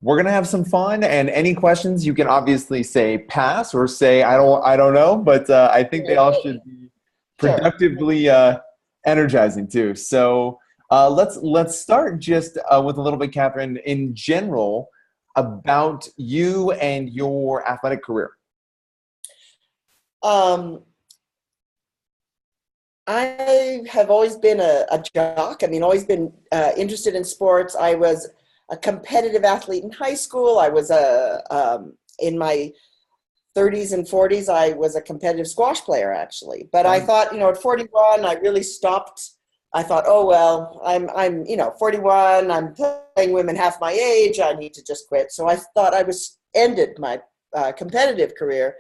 we're gonna have some fun, and any questions you can obviously say pass or say I don't know, but I think they all should be Sure. productively energizing too. So let's start just with a little bit, Catherine, in general about you and your athletic career. Um, I have always been a jock. I mean, always been interested in sports. I was a competitive athlete in high school. I was in my 30s and 40s, I was a competitive squash player actually. But I Wow. thought, at 41, I really stopped. I thought, oh well, I'm 41. I'm playing women half my age. I need to just quit. So I thought I was ended my competitive career.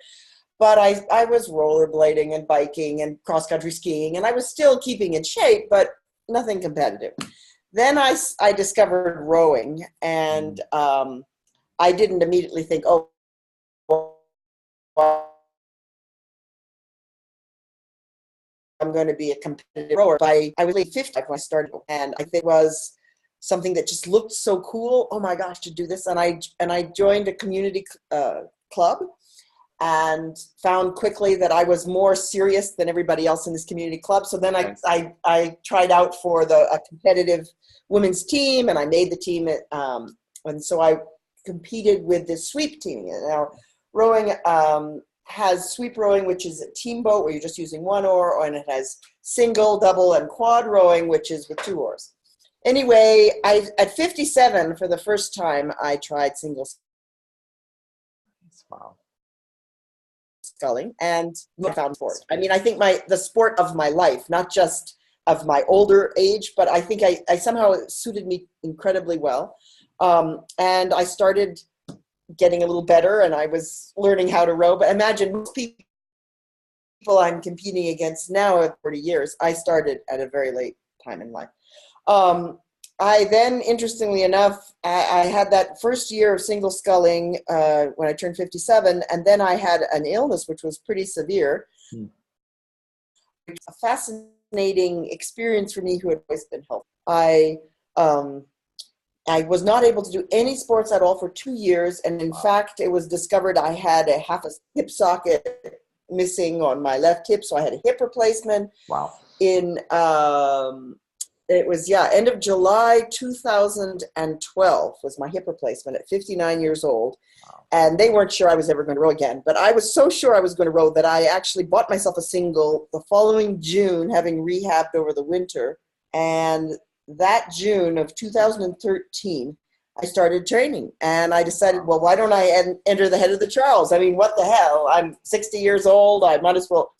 But I was rollerblading and biking and cross country skiing, and I was still keeping in shape, but nothing competitive. Then I discovered rowing, and I didn't immediately think, oh, well, I'm going to be a competitive rower. I was like 50 when I started, and I think it was something that just looked so cool. Oh my gosh, to do this! And I joined a community club, and found quickly that I was more serious than everybody else in this community club. So then Nice. I tried out for a competitive women's team, and I made the team. And so I competed with this sweep team. Now, rowing has sweep rowing, which is a team boat where you're just using one oar, and it has single, double, and quad rowing, which is with two oars. Anyway, at 57, for the first time, I tried single Wow. sculling and found sport. I mean, I think the sport of my life, not just of my older age, but I think I somehow it suited me incredibly well. And I started getting a little better, and I was learning how to row. But imagine most people I'm competing against now at 40 years, I started at a very late time in life. I then, interestingly enough, I had that first year of single sculling when I turned 57, and then I had an illness which was pretty severe. Hmm. A fascinating experience for me who had always been healthy. I was not able to do any sports at all for 2 years, and in fact, it was discovered I had a half a hip socket missing on my left hip, so I had a hip replacement. Wow. In it was end of July 2012 was my hip replacement at 59 years old. Wow. And they weren't sure I was ever going to row again, but I was so sure I was going to row that I actually bought myself a single the following June, having rehabbed over the winter. And that June of 2013, I started training, and I decided, well, why don't I enter the head of the Charles? I mean, what the hell? I'm 60 years old. I might as well.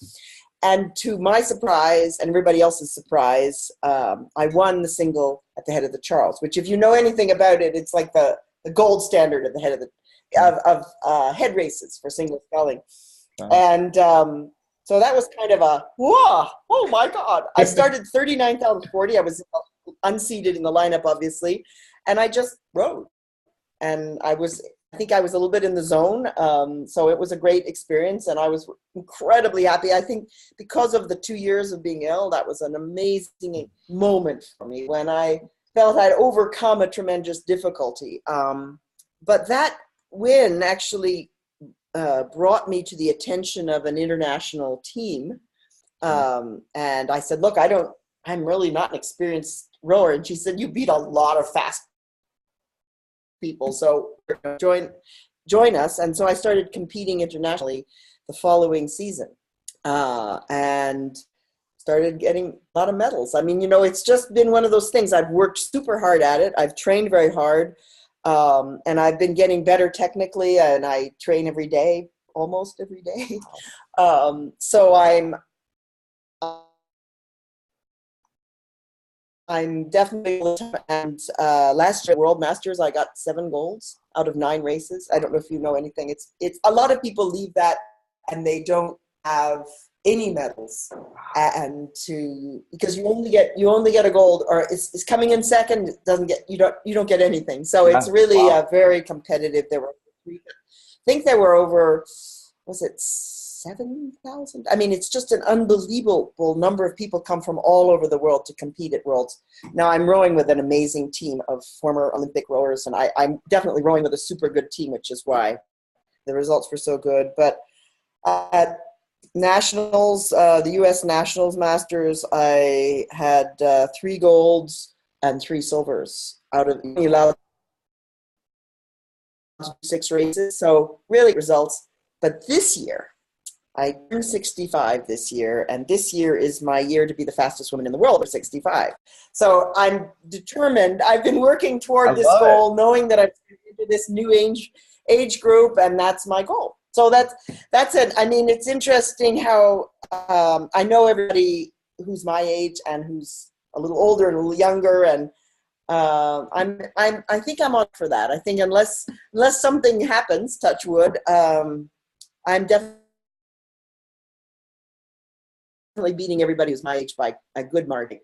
And to my surprise and everybody else's surprise, I won the single at the head of the Charles, which, if you know anything about it, it's like the gold standard at the head of head races for single sculling. Wow. And so that was kind of a, whoa, oh my God. I started 39,040. I was unseated in the lineup, obviously, and I just rode. And I think I was a little bit in the zone. So it was a great experience, and I was incredibly happy. I think because of the 2 years of being ill, that was an amazing moment for me when I felt I'd overcome a tremendous difficulty. But that win actually brought me to the attention of an international team. And I said, look, I'm really not an experienced rower. And she said, you beat a lot of fast people, so join us. And so I started competing internationally the following season, and started getting a lot of medals. I mean, it's just been one of those things. I've worked super hard at it. I've trained very hard, and I've been getting better technically, and I train every day, almost every day. So I'm definitely, and last year World Masters, I got 7 golds out of 9 races. I don't know if you know anything. It's a lot of people leave that and they don't have any medals, because you only get a gold, or it's coming in second. It doesn't get you don't get anything. So it's really very competitive. I think there were over, was it 7,000. I mean, it's just an unbelievable number of people come from all over the world to compete at Worlds. Now, I'm rowing with an amazing team of former Olympic rowers, and I'm definitely rowing with a super good team, which is why the results were so good. But at Nationals, the U.S. Nationals Masters, I had 3 golds and 3 silvers out of allowed 6 races. So really results. But this year, I turned 65 this year, and this year is my year to be the fastest woman in the world at 65. So I'm determined. I've been working toward this goal, knowing that I'm into this new age group, and that's my goal. So that's it. I mean, it's interesting how I know everybody who's my age and who's a little older and a little younger, and I think I'm on for that. I think unless something happens, touch wood, I'm definitely beating everybody who's my age by a good margin.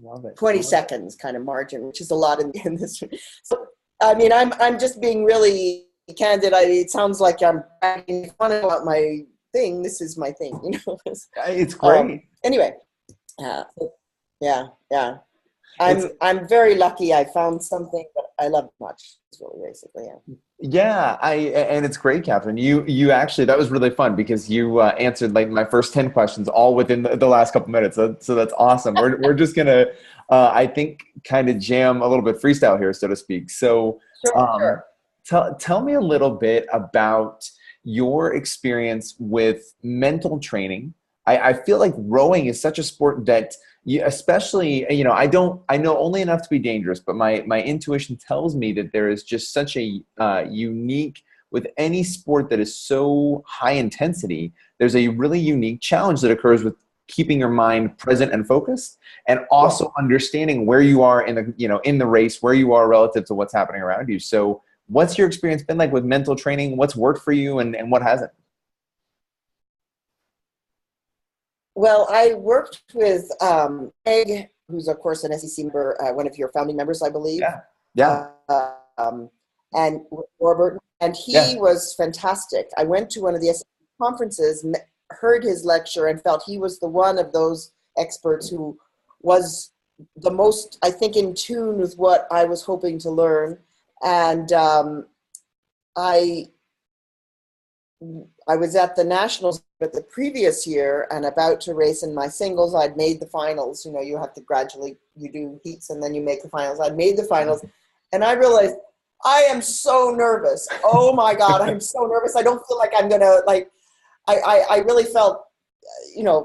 Love it. 20 seconds kind of margin, which is a lot in this. So, I mean, I'm just being really candid. It sounds like I'm bragging fun about my thing. This is my thing, you know. It's great. Anyway, yeah. I'm very lucky. I found something that I love much. It's really basically, yeah. Yeah, and it's great, Catherine. You actually, that was really fun because you answered like my first 10 questions all within the last couple minutes. So that's awesome. We're just gonna I think kind of jam a little bit freestyle here, so to speak. So Sure. tell me a little bit about your experience with mental training. I feel like rowing is such a sport that especially, I know only enough to be dangerous, but my intuition tells me that there is just such a unique, with any sport that is so high intensity, there's a really unique challenge that occurs with keeping your mind present and focused, and also understanding where you are in the race, where you are relative to what's happening around you. So what's your experience been like with mental training? What's worked for you and what hasn't? Well, I worked with Meg, who's of course an SEC member, one of your founding members, I believe. Yeah. And Robert, and he was fantastic. I went to one of the SEC conferences, heard his lecture, and felt he was the one of those experts who was the most, I think, in tune with what I was hoping to learn. And I was at the Nationals the previous year and about to race in my singles. I'd made the finals. You have to gradually, you do heats and then you make the finals. I'd made the finals, and I realized I am so nervous. Oh my God, I'm so nervous. I don't feel like I'm going to, I really felt,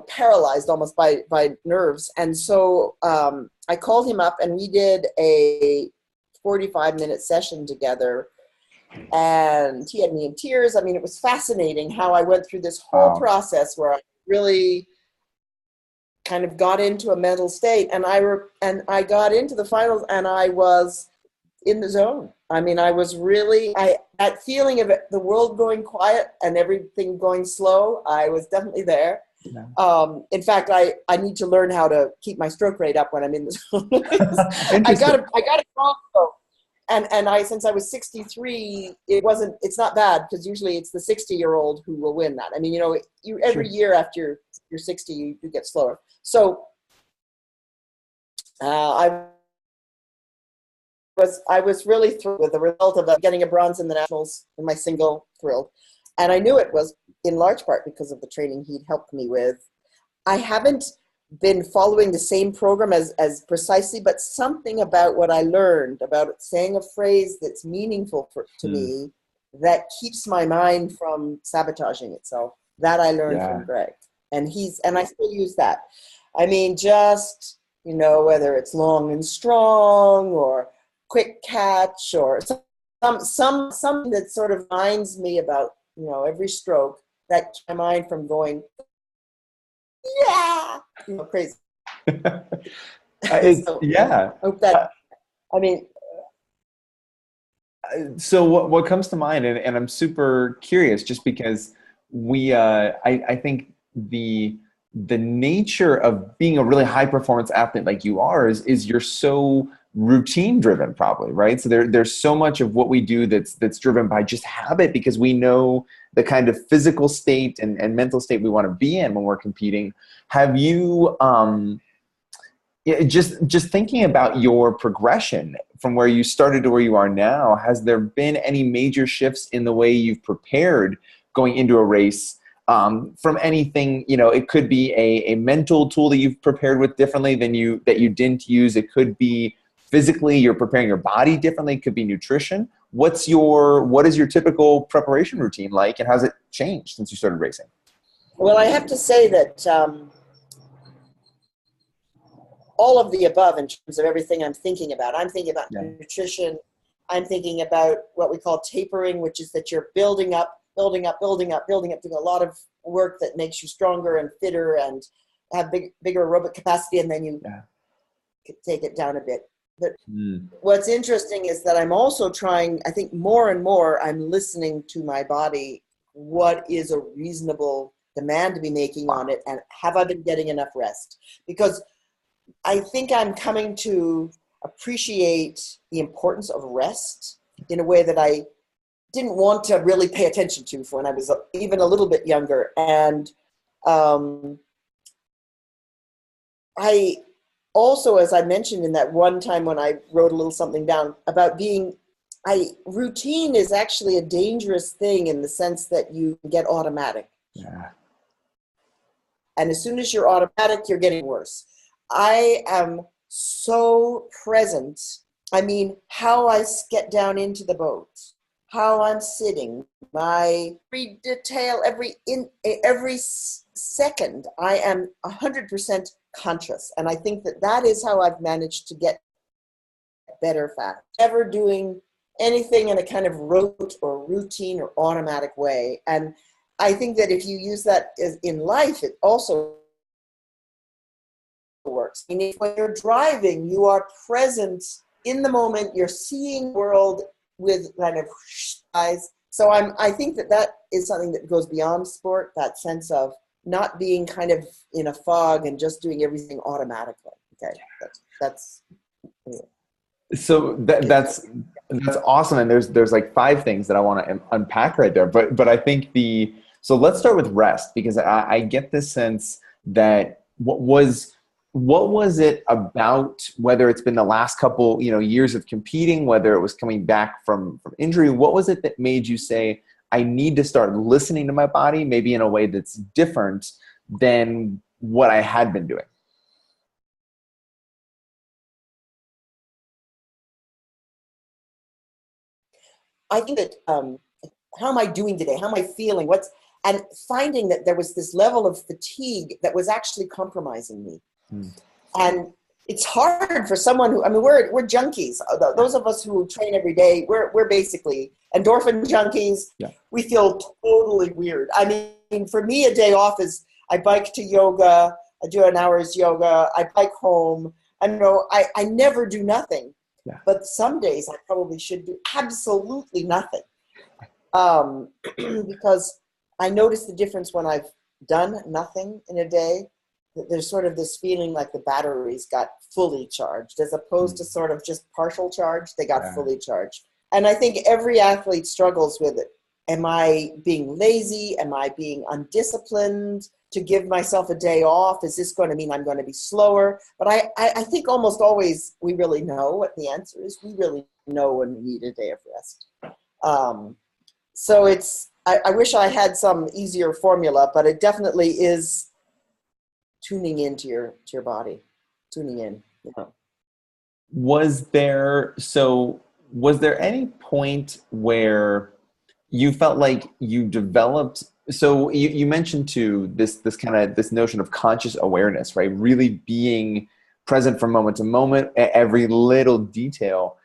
paralyzed almost by nerves. And so I called him up and we did a 45-minute session together. And he had me in tears. I mean, it was fascinating how I went through this whole process where I really kind of got into a mental state. And I got into the finals and I was in the zone. I mean, I was really, that feeling of the world going quiet and everything going slow, I was definitely there. Yeah. In fact, I need to learn how to keep my stroke rate up when I'm in the zone. I got a crossbow. And since I was 63, it's not bad, because usually it's the 60-year-old who will win that. I mean, every year after you're 60, you get slower. So I was really thrilled with the result of getting a bronze in the Nationals in my single, thrilled. And I knew it was in large part because of the training he'd helped me with. I haven't been following the same program as precisely, but something about what I learned about saying a phrase that's meaningful to me that keeps my mind from sabotaging itself. That I learned from Greg, and I still use that. I mean, just, whether it's long and strong or quick catch or something that sort of reminds me about, every stroke, that keeps my mind from going, crazy. So, hope that, so what comes to mind, and I'm super curious, just because I think the nature of being a really high performance athlete like you are is you're so routine driven, probably, right? So there's so much of what we do that's driven by just habit, because we know the kind of physical state and mental state we want to be in when we're competing. Have you yeah, just thinking about your progression from where you started to where you are now, has there been any major shifts in the way you've prepared going into a race? From anything, it could be a mental tool that you've prepared with differently than that you didn't use. It could be physically you're preparing your body differently. It could be nutrition. What is your typical preparation routine like, and how's it changed since you started racing? Well, I have to say that all of the above in terms of everything I'm thinking about. I'm thinking about nutrition. I'm thinking about what we call tapering, which is that you're building up, doing a lot of work that makes you stronger and fitter and have bigger aerobic capacity, and then you take it down a bit. But what's interesting is that I'm also trying, I think more and more, I'm listening to my body. What is a reasonable demand to be making on it, and have I been getting enough rest? Because I think I'm coming to appreciate the importance of rest in a way that I didn't want to really pay attention to when I was even a little bit younger. And I also, as I mentioned in that one time when I wrote a little something down about routine is actually a dangerous thing in the sense that you get automatic. Yeah. And as soon as you're automatic, you're getting worse. I am so present. I mean, how I get down into the boat, how I'm sitting, my every detail, every second, I am 100% conscious. And I think that is how I've managed to get better fast. Never doing anything in a kind of rote or routine or automatic way. And I think that if you use that in life, it also works. I mean, when you're driving, you are present in the moment. You're seeing the world with kind of eyes. So I think that is something that goes beyond sport, that sense of not being kind of in a fog and just doing everything automatically. Okay, that's yeah. So that's awesome. And there's like 5 things that I want to unpack right there. But I think so let's start with rest, because I get this sense that what was it about, whether it's been the last couple years of competing, whether it was coming back from injury, what was it that made you say, I need to start listening to my body, maybe in a way that's different than what I had been doing? I think that how am I doing today? How am I feeling? And finding that there was this level of fatigue that was actually compromising me. And it's hard for someone who, I mean, we're junkies. Those of us who train every day, we're basically endorphin junkies. Yeah. We feel totally weird. I mean, for me, a day off is I bike to yoga, I do an hour's yoga, I bike home. I never do nothing. Yeah. But some days I probably should do absolutely nothing. Because I notice the difference when I've done nothing in a day. There's sort of this feeling like the batteries got fully charged, as opposed to sort of just partial charge. They got fully charged. And I think every athlete struggles with it. Am I being lazy? Am I being undisciplined to give myself a day off? Is this going to mean I'm going to be slower? But I think almost always we really know what the answer is. We really know when we need a day of rest. So I wish I had some easier formula, but it definitely is tuning into your body, tuning in. Yeah. Was there any point where you felt like you developed, so you mentioned too this notion of conscious awareness, right? Really being present from moment to moment, every little detail.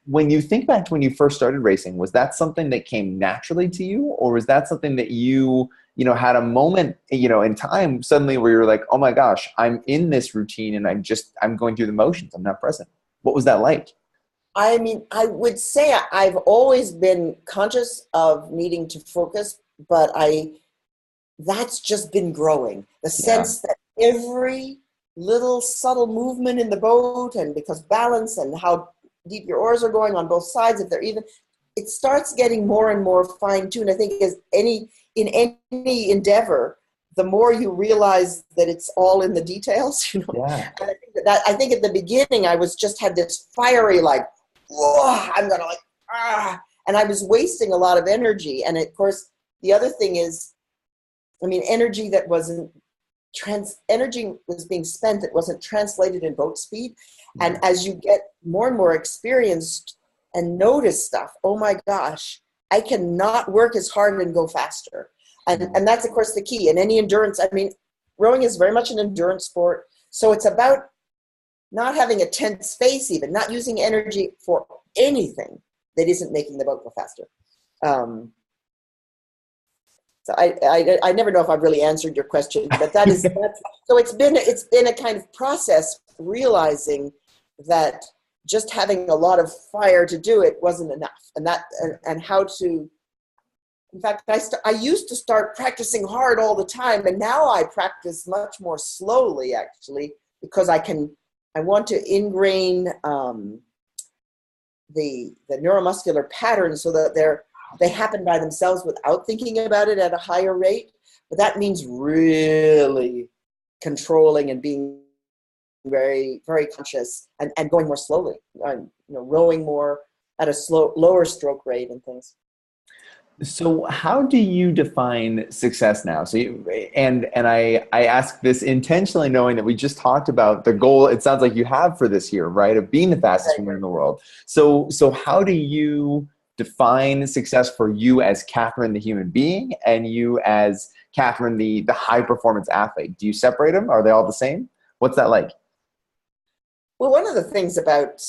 When you think back to when you first started racing, was that something that came naturally to you, or was that something that you had a moment, in time suddenly where you're like, oh my gosh, I'm in this routine and I'm going through the motions, I'm not present? What was that like? I mean, I would say I've always been conscious of needing to focus, but that's just been growing. The sense that every little subtle movement in the boat, and because balance and how deep your oars are going on both sides, if they're even, it starts getting more and more fine-tuned. I think as in any endeavor, the more you realize that it's all in the details, you know. Yeah. And I think at the beginning I had this fiery, like, whoa, I'm gonna like, and I was wasting a lot of energy. And of course, the other thing is, I mean, energy was being spent that wasn't translated in boat speed. And as you get more and more experienced and notice stuff, oh my gosh, I cannot work as hard and go faster. And that's, of course, the key. In any endurance, I mean, rowing is very much an endurance sport. So it's about not having a tense face even, not using energy for anything that isn't making the boat go faster. So I never know if I've really answered your question, but that's so it's been a kind of process realizing that just having a lot of fire to do it wasn't enough, and how to. In fact, I used to start practicing hard all the time, and now I practice much more slowly, actually, because I want to ingrain the neuromuscular patterns so that they happen by themselves without thinking about it at a higher rate. But that means really controlling and being very, very conscious and going more slowly, rowing more at a lower stroke rate and things. So how do you define success now? So I ask this intentionally knowing that we just talked about the goal it sounds like you have for this year, right? Of being the fastest swimmer in the world. So how do you define success for you as Catherine, the human being, and you as Catherine, the high performance athlete? Do you separate them? Are they all the same? What's that like? Well, one of the things about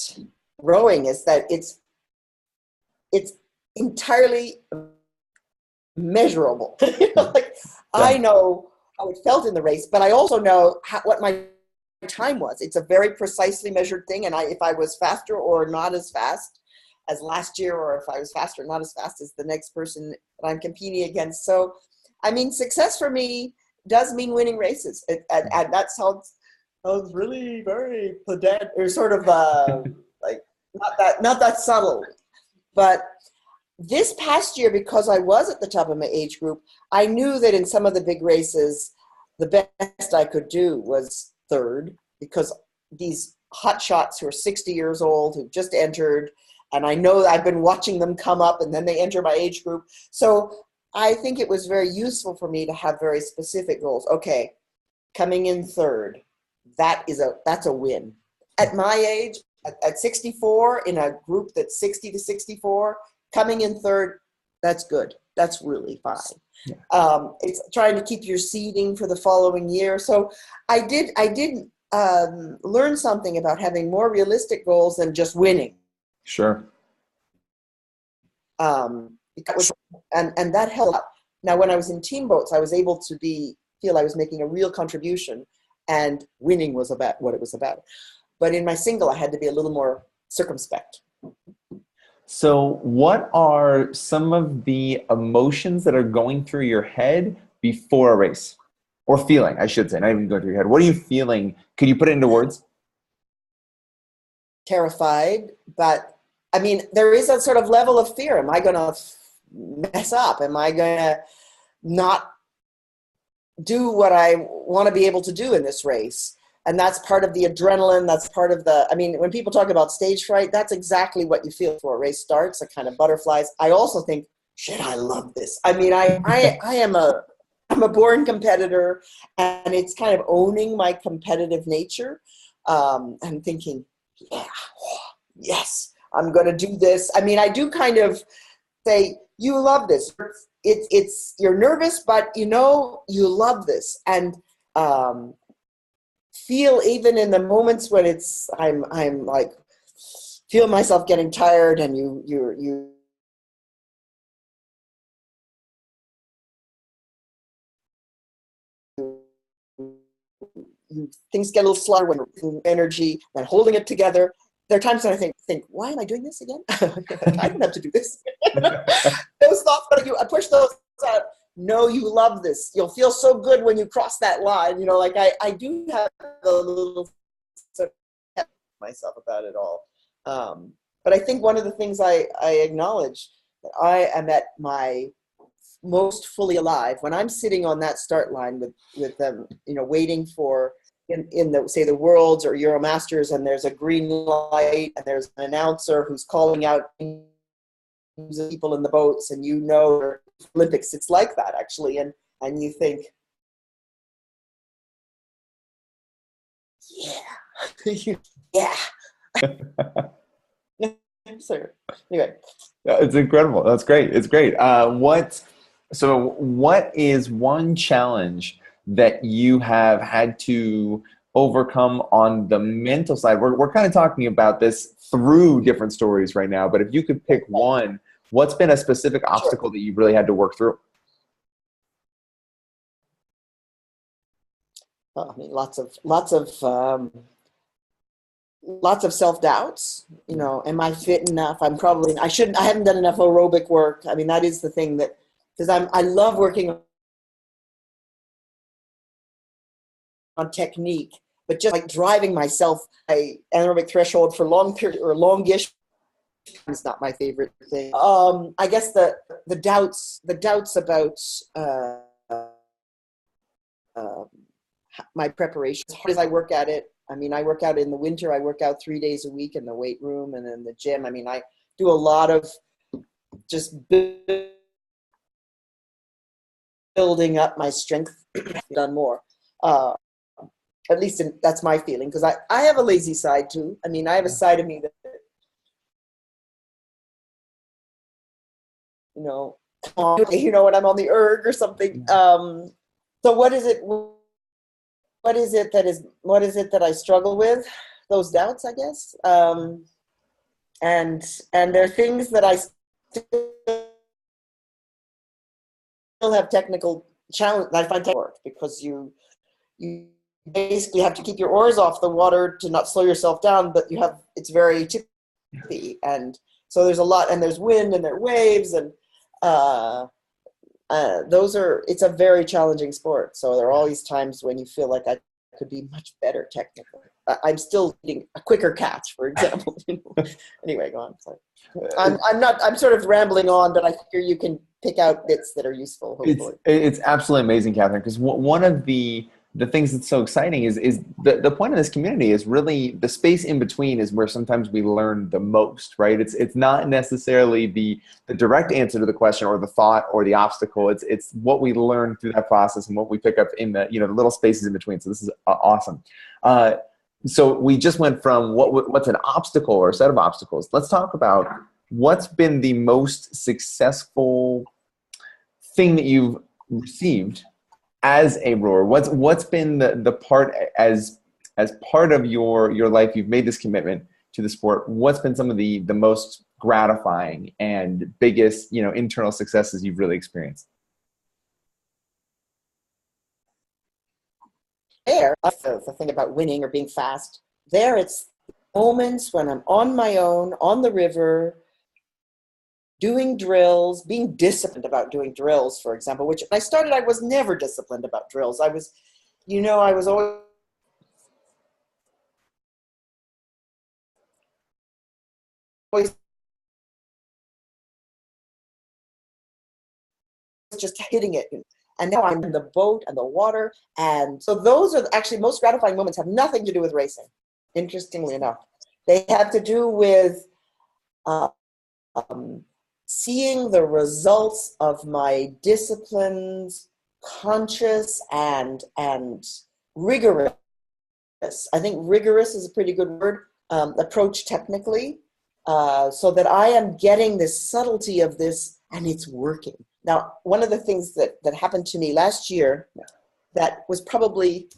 rowing is that it's entirely measurable. I know how it felt in the race, but I also know what my time was. It's a very precisely measured thing, and if I was faster or not as fast as last year, or if I was faster or not as fast as the next person that I'm competing against. So, I mean, success for me does mean winning races, and that sounds really very pedant, or sort of like not that subtle, but. This past year, because I was at the top of my age group, I knew that in some of the big races, the best I could do was third, because these hot shots who are 60 years old, who've just entered, and I know I've been watching them come up and then they enter my age group. So I think it was very useful for me to have very specific goals. Okay, coming in third, that's a win. At my age, at 64, in a group that's 60 to 64, coming in third, that's good. That's really fine. Yeah. It's trying to keep your seeding for the following year. So I did learn something about having more realistic goals than just winning. Sure. And that helped. Now, when I was in team boats, I was able to feel I was making a real contribution, and winning was about what it was about. But in my single, I had to be a little more circumspect. So what are some of the emotions that are going through your head before a race? Or feeling, I should say, not even going through your head. What are you feeling? Could you put it into words? Terrified, but I mean, there is a sort of level of fear. Am I going to mess up? Am I going to not do what I want to be able to do in this race? And that's part of the adrenaline. That's part of when people talk about stage fright, that's exactly what you feel before a race starts, a kind of butterflies. I also think, shit, I love this. I mean, I'm a born competitor, and it's kind of owning my competitive nature. I'm thinking, yeah, yes, I'm going to do this. I mean, I do kind of say, you love this. You're nervous, but you love this. And, feel even in the moments when I'm like feel myself getting tired, and you things get a little slower when you're energy and holding it together. There are times when I think, why am I doing this again? I don't have to do this. Those thoughts, but I push those know you love this. You'll feel so good when you cross that line. You know, like I do have a little sort of myself about it all. But I think one of the things I acknowledge that I am at my most fully alive when I'm sitting on that start line with them, you know, waiting for in the, say, the Worlds or Euromasters, and there's a green light and there's an announcer who's calling out people in the boats, and you know, Olympics, it's like that actually, and you think, yeah, yeah. So anyway, it's incredible. That's great. It's great. What is one challenge that you have had to overcome on the mental side? We're kind of talking about this through different stories right now, but if you could pick one, what's been a specific obstacle that you've really had to work through? I mean, lots of self-doubts. You know, am I fit enough? I haven't done enough aerobic work. I mean, that is the thing, that because I love working on technique, but just like driving myself, my anaerobic threshold for long period or longish is not my favorite thing. I guess the doubts about my preparation. As hard as I work at it, I mean, I work out in the winter. I work out 3 days a week in the weight room and in the gym. I mean, I do a lot of just building up my strength. Done more. At least that's my feeling, because I have a lazy side too. I mean, I have a side of me that, you know, when I'm on the erg or something. So what is it that I struggle with? Those doubts, I guess. And there are things that I still have technical challenge that I find work, because you basically have to keep your oars off the water to not slow yourself down, but it's very chippy, and so there's a lot, and there's wind and there are waves, and it's a very challenging sport. So there are always times when you feel like I could be much better technically. I'm still needing a quicker catch, for example. Anyway, go on. Sorry. I'm sort of rambling on, but I figure you can pick out bits that are useful, hopefully. It's absolutely amazing, Catherine, because one of the things that's so exciting is the point of this community is really the space in between is where sometimes we learn the most, right? It's not necessarily the direct answer to the question or the thought or the obstacle. It's what we learn through that process and what we pick up in the, you know, the little spaces in between. So this is awesome. So we just went from what's an obstacle or a set of obstacles. Let's talk about what's been the most successful thing that you've received as a rower. What's been the part as part of your life, you've made this commitment to the sport. What's been some of the most gratifying and biggest, you know, internal successes you've really experienced? The thing about winning or being fast, it's moments when I'm on my own, on the river, doing drills, being disciplined about doing drills, for example, which when I started, I was never disciplined about drills. I was always just hitting it. And now I'm in the boat and the water. And so those are actually most gratifying moments, have nothing to do with racing, interestingly enough. They have to do with seeing the results of my disciplined, conscious, and rigorous, I think rigorous is a pretty good word, approach technically, so that I am getting this subtlety of this, and it's working. Now, one of the things that happened to me last year that was probably,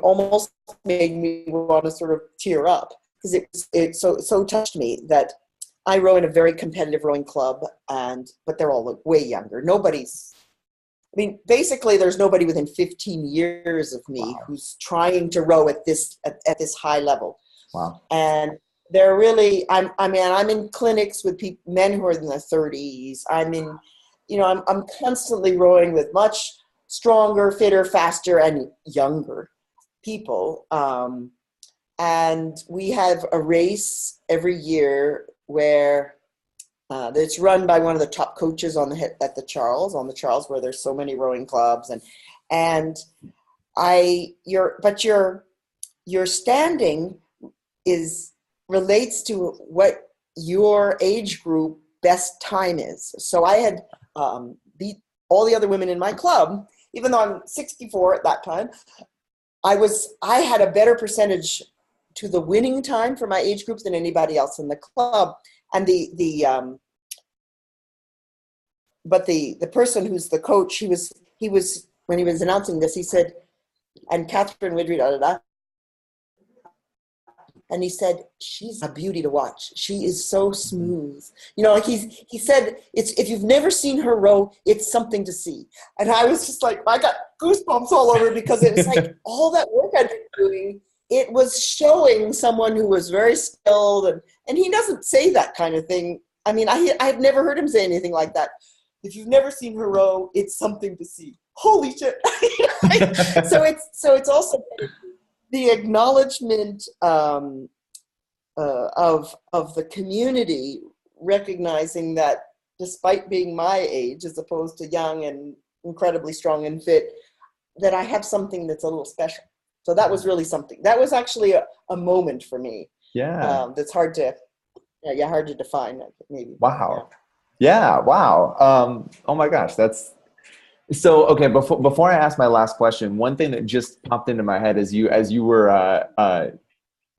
almost made me want to sort of tear up, because it so touched me, that I row in a very competitive rowing club, but they're all way younger. Basically there's nobody within 15 years of me who's trying to row at this high level. Wow. And they're really, I'm in clinics with men who are in their 30s. I'm in I'm constantly rowing with much stronger, fitter, faster, and younger people. And we have a race every year where it's run by one of the top coaches on the Charles, where there's so many rowing clubs, and your standing relates to what your age group best time is. So I had beat all the other women in my club, even though I'm 64 at that time. I had a better percentage to the winning time for my age group than anybody else in the club. And the person who's the coach, he was when he was announcing this, he said, and Catherine Widgery, and he said, she's a beauty to watch. She is so smooth. Like he said, if you've never seen her row, it's something to see. And I was just like, I got goosebumps all over, because it was like all that work I'd been doing, it was showing someone who was very skilled. And he doesn't say that kind of thing. I mean, I've never heard him say anything like that. If you've never seen her row, it's something to see. Holy shit. So it's also the acknowledgement of the community, recognizing that despite being my age, as opposed to young and incredibly strong and fit, that I have something that's a little special. So that was really something. That was actually a moment for me. Yeah. That's hard to define, maybe. Wow. Yeah. Wow. Oh my gosh. So, okay, before I ask my last question, one thing that just popped into my head as you were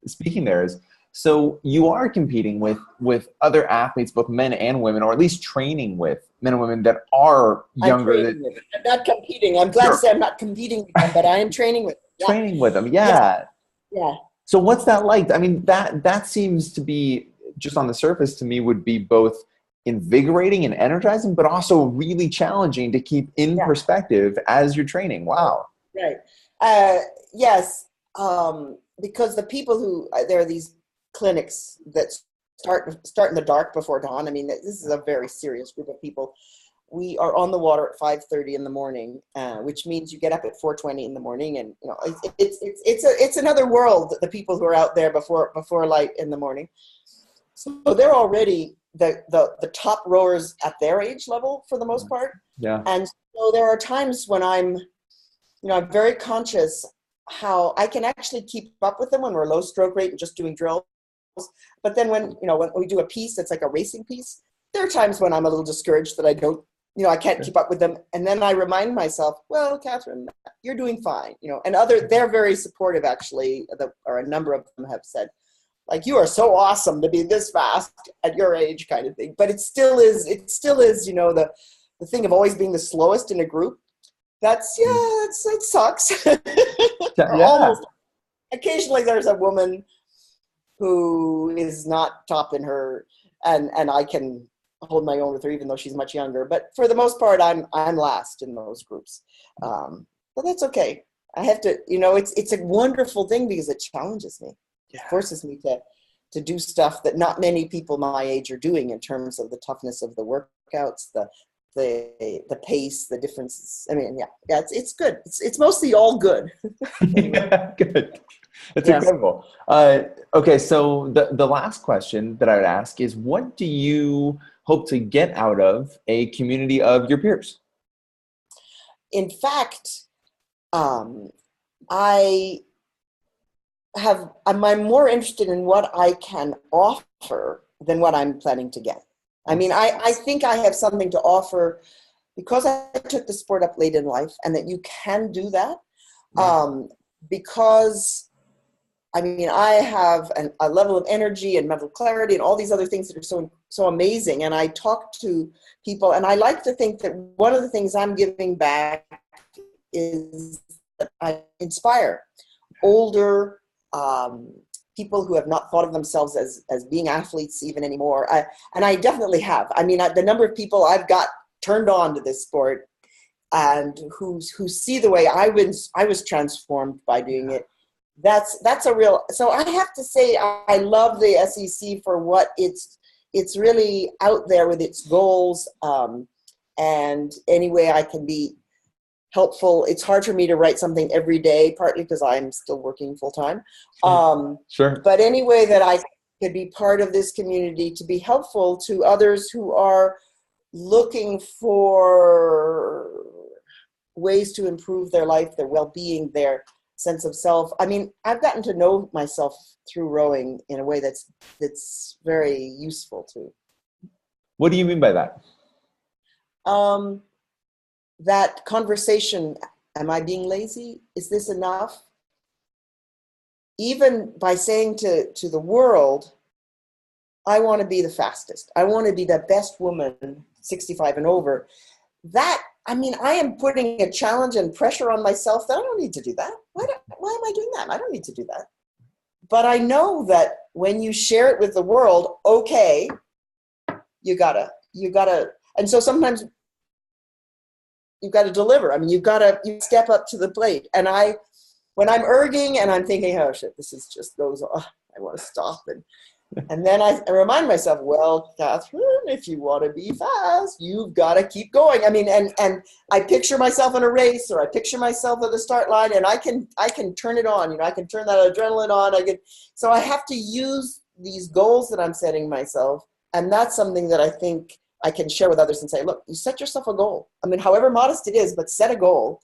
speaking there is, so you are competing with other athletes, both men and women, or at least training with men and women that are younger. I'm not competing. I'm glad to say I'm not competing with them, but I am training with them. Yeah. Training with them, yeah. Yeah. So what's that like? I mean, that seems to be, just on the surface to me, would be both invigorating and energizing, but also really challenging to keep in perspective as you're training. Wow. Right. Yes. Because the people there are these clinics that start in the dark before dawn. I mean, this is a very serious group of people. We are on the water at 5:30 in the morning, which means you get up at 4:20 in the morning, and it's another world. The people who are out there before light in the morning, so they're already the top rowers at their age level for the most part. Yeah. And so there are times when I'm very conscious how I can actually keep up with them when we're low stroke rate and just doing drills. But then when we do a piece that's like a racing piece, there are times when I'm a little discouraged that I can't keep up with them. And then I remind myself, well, Catherine, you're doing fine, and they're very supportive, actually, or a number of them have said, like, you are so awesome to be this fast at your age, kind of thing. But it still is, the thing of always being the slowest in a group. It sucks. Yeah. Almost. Occasionally there's a woman who is not top in her, and I can hold my own with her, even though she's much younger. But for the most part, I'm last in those groups. But that's okay. I have to, it's a wonderful thing, because it challenges me. It forces me to do stuff that not many people my age are doing, in terms of the toughness of the workouts, the pace, the differences. I mean, it's good. It's mostly all good. Yeah, good. That's incredible. Okay, so the last question that I would ask is, what do you hope to get out of a community of your peers? In fact, I'm more interested in what I can offer than what I'm planning to get. I mean, I think I have something to offer, because I took the sport up late in life, and that you can do that. Because, I mean, I have a level of energy and mental clarity and all these other things that are so amazing. And I talk to people, and I like to think that one of the things I'm giving back is that I inspire older people who have not thought of themselves as being athletes even anymore. And I definitely have. I mean, the number of people I've got turned on to this sport, and who see the way I was transformed by doing it. That's a real. So I have to say, I love the SEC for what it's really out there with its goals. and any way I can be helpful. It's hard for me to write something every day, partly because I'm still working full time. Sure. But any way that I could be part of this community to be helpful to others who are looking for ways to improve their life, their well-being, their sense of self. I mean, I've gotten to know myself through rowing in a way that's very useful too. What do you mean by that? That conversation, am I being lazy? Is this enough? Even by saying to the world, I want to be the fastest. I want to be the best woman, 65 and over. That, I mean, I am putting a challenge and pressure on myself that I don't need to do that. Why am I doing that? I don't need to do that. But I know that when you share it with the world, okay, you gotta, and so sometimes you've got to deliver. I mean, you step up to the plate. And when I'm erging and I'm thinking, oh shit, this is just goes, oh, I want to stop. And then I remind myself, well, Catherine, if you want to be fast, you've got to keep going. I mean, and I picture myself in a race, or I picture myself at the start line, and I can turn it on. You know, I can turn that adrenaline on. So I have to use these goals that I'm setting myself, and that's something that I think I can share with others and say, look, you set yourself a goal. I mean, however modest it is, but set a goal,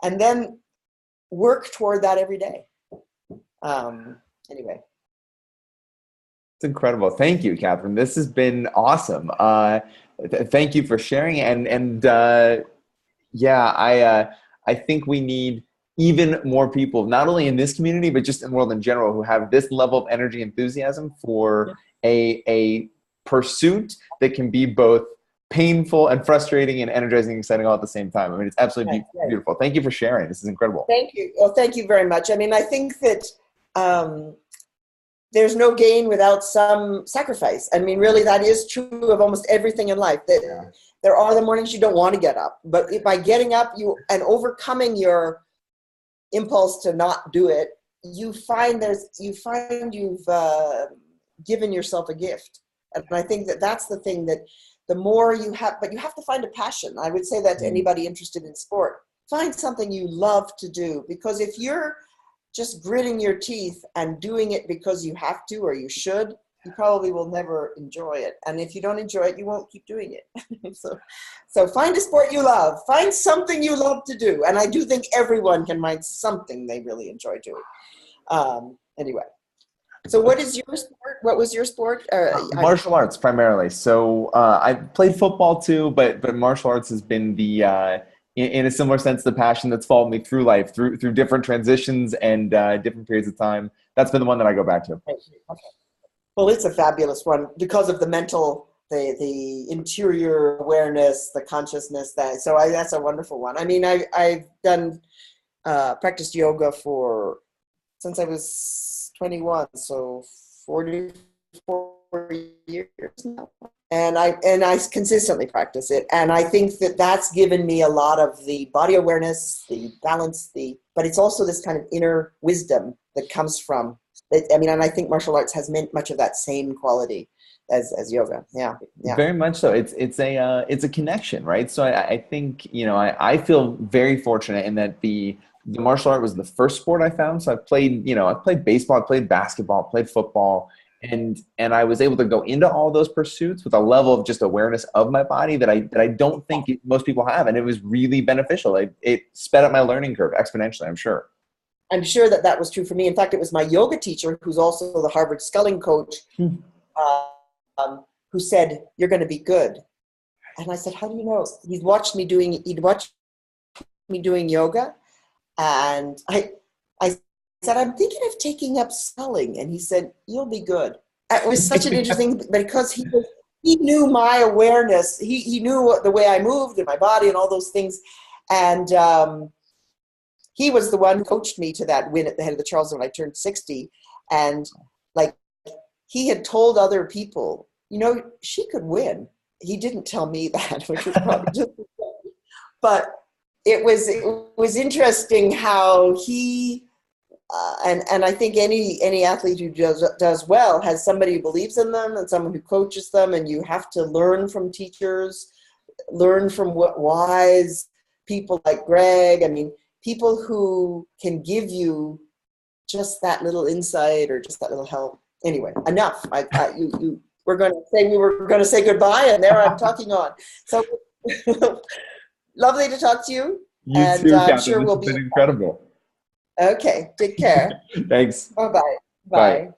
and then work toward that every day. Anyway. It's incredible. Thank you, Catherine. This has been awesome. Thank you for sharing. I think we need even more people, not only in this community, but just in the world in general, who have this level of energy, enthusiasm for a pursuit that can be both painful and frustrating and energizing and exciting all at the same time. I mean, it's absolutely beautiful. Thank you for sharing. This is incredible. Thank you. Well, thank you very much. I mean, I think that there's no gain without some sacrifice. I mean, really, that is true of almost everything in life. That there are the mornings you don't want to get up, but by getting up and overcoming your impulse to not do it, you find you've given yourself a gift. And I think that's the thing, that the more you have, but you have to find a passion. I would say that to anybody interested in sport, find something you love to do, because if you're just gritting your teeth and doing it because you have to or you should, you probably will never enjoy it. And if you don't enjoy it, you won't keep doing it. So find a sport you love. Find something you love to do. And I do think everyone can find something they really enjoy doing. Anyway. So what is your sport? What was your sport? Martial arts primarily. So I played football too, but martial arts has been the in a similar sense, the passion that's followed me through life, through different transitions and different periods of time. That's been the one that I go back to. Okay. Well, it's a fabulous one because of the mental, the interior awareness, the consciousness. That's a wonderful one. I mean, I've done practiced yoga since I was 21, so 44 years now. And I consistently practice it. And I think that that's given me a lot of the body awareness, the balance, but it's also this kind of inner wisdom that comes from it. I mean, and I think martial arts has much of that same quality as yoga. Yeah. Very much so. It's a connection, right? So I think, I feel very fortunate in that the martial art was the first sport I found. So I played baseball, I played basketball, I played football. And I was able to go into all those pursuits with a level of just awareness of my body that I don't think most people have. And it was really beneficial. It sped up my learning curve exponentially, I'm sure. I'm sure that was true for me. In fact, it was my yoga teacher, who's also the Harvard sculling coach, who said, "You're going to be good." And I said, "How do you know?" He'd watched me doing yoga. And I said, "I'm thinking of taking up sculling." And he said, "You'll be good." It was such an interesting, because he knew my awareness. He knew the way I moved and my body and all those things. And he was the one who coached me to that win at the head of the Charles when I turned 60. And he had told other people, she could win. He didn't tell me that, which was probably just, but it was interesting how he, and I think any athlete who does well has somebody who believes in them and someone who coaches them, and you have to learn from teachers learn from what wise people like Greg. I mean, people who can give you just that little insight or just that little help. Anyway, enough. We're going to say we were going to say goodbye, and there I'm talking on. So lovely to talk to you. You and too, I'm Catherine. sure This we'll has be been incredible. okay. Take care. Thanks. Bye-bye. Bye. Bye.